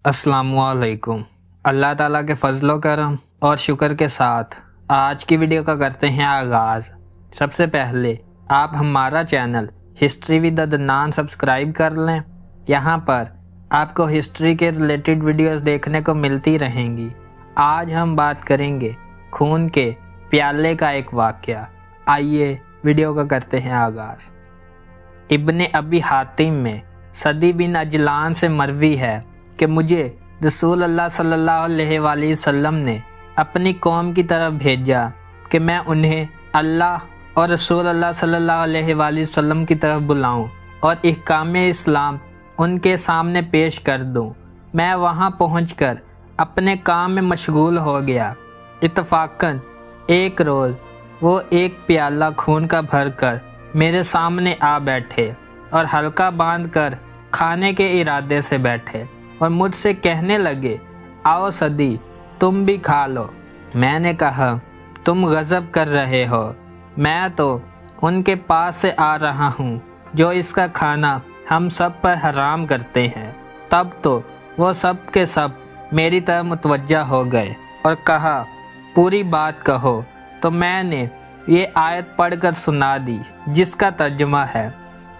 अस्सलामु अलैकुम। अल्लाह ताला के फजलो करम और शुक्र के साथ आज की वीडियो का करते हैं आगाज़। सबसे पहले आप हमारा channel history with Adnan subscribe कर लें। यहाँ पर आपको हिस्ट्री के रिलेटेड वीडियोस देखने को मिलती रहेंगी। आज हम बात करेंगे खून के प्याले का एक वाक़या। आइए वीडियो का करते हैं आगाज़। इब्ने अबी हातिम में सदी बिन अजलान से मरवी है कि मुझे रसूल अल्लाह सल्लल्लाहु अलैहि वसल्लम ने अपनी कौम की तरफ भेजा कि मैं उन्हें अल्लाह और रसूल अल्लाह सल्लल्लाहु अलैहि वसल्लम की तरफ बुलाऊं और इहकाम इस्लाम उनके सामने पेश कर दूं। मैं वहां पहुंचकर अपने काम में मशगूल हो गया। इत्तफाकन एक रोज़ वो एक प्याला खून का भरकर मेरे सामने आ बैठे और हल्का बांधकर खाने के इरादे से बैठे और मुझसे कहने लगे, आओ सदी तुम भी खा लो। मैंने कहा, तुम गज़ब कर रहे हो, मैं तो उनके पास से आ रहा हूँ जो इसका खाना हम सब पर हराम करते हैं। तब तो वो सब के सब मेरी तरफ मुतवज्जा हो गए और कहा, पूरी बात कहो। तो मैंने ये आयत पढ़कर सुना दी जिसका तर्जुमा है,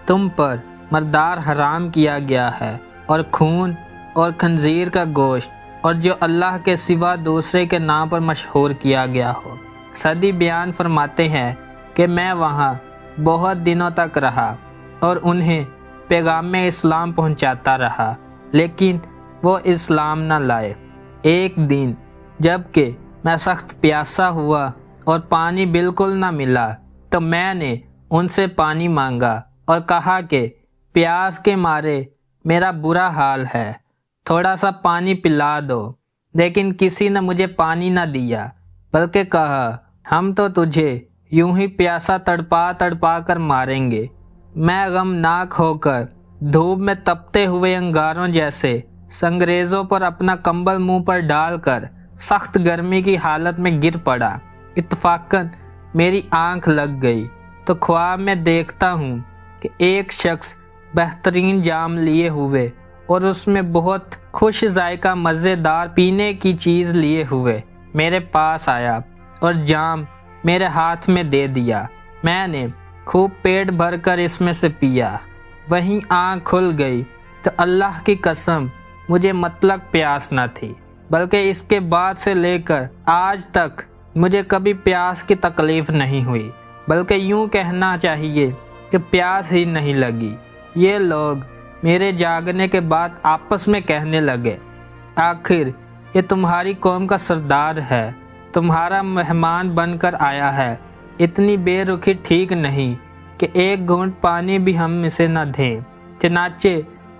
तुम पर मर्दार हराम किया गया है और खून और खंजीर का गोश्त और जो अल्लाह के सिवा दूसरे के नाम पर मशहूर किया गया हो। सदी बयान फरमाते हैं कि मैं वहाँ बहुत दिनों तक रहा और उन्हें पैगाम इस्लाम पहुँचाता रहा, लेकिन वो इस्लाम न लाए। एक दिन जबकि मैं सख्त प्यासा हुआ और पानी बिल्कुल न मिला, तो मैंने उनसे पानी मांगा और कहा कि प्यास के मारे मेरा बुरा हाल है, थोड़ा सा पानी पिला दो। लेकिन किसी ने मुझे पानी न दिया, बल्कि कहा, हम तो तुझे यूं ही प्यासा तड़पा तड़पा कर मारेंगे। मैं गमनाक होकर धूप में तपते हुए अंगारों जैसे संगरेज़ों पर अपना कंबल मुंह पर डालकर सख्त गर्मी की हालत में गिर पड़ा। इत्तफाकन मेरी आंख लग गई तो ख्वाब में देखता हूँ कि एक शख्स बेहतरीन जाम लिए हुए और उसमें बहुत खुश जायका मज़ेदार पीने की चीज़ लिए हुए मेरे पास आया और जाम मेरे हाथ में दे दिया। मैंने खूब पेट भर कर इसमें से पिया। वहीं आँख खुल गई तो अल्लाह की कसम मुझे मतलब प्यास न थी, बल्कि इसके बाद से लेकर आज तक मुझे कभी प्यास की तकलीफ़ नहीं हुई, बल्कि यूँ कहना चाहिए कि प्यास ही नहीं लगी। ये लोग मेरे जागने के बाद आपस में कहने लगे, आखिर ये तुम्हारी कौम का सरदार है, तुम्हारा मेहमान बनकर आया है। इतनी बेरुखी ठीक नहीं कि एक घूंट पानी भी हम इसे न दें। चनाचे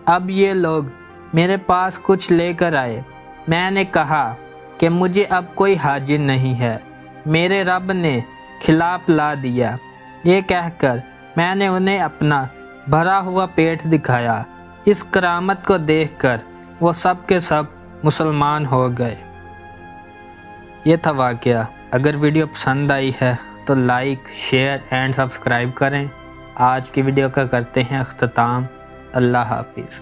अब ये लोग मेरे पास कुछ लेकर आए। मैंने कहा कि मुझे अब कोई हाजिर नहीं है, मेरे रब ने खिला पिला दिया। ये कहकर मैंने उन्हें अपना भरा हुआ पेट दिखाया। इस करामत को देखकर वो सब के सब मुसलमान हो गए। ये था वाक़या। अगर वीडियो पसंद आई है तो लाइक, शेयर एंड सब्सक्राइब करें। आज की वीडियो का करते हैं अख्ताम। अल्लाह हाफिज़।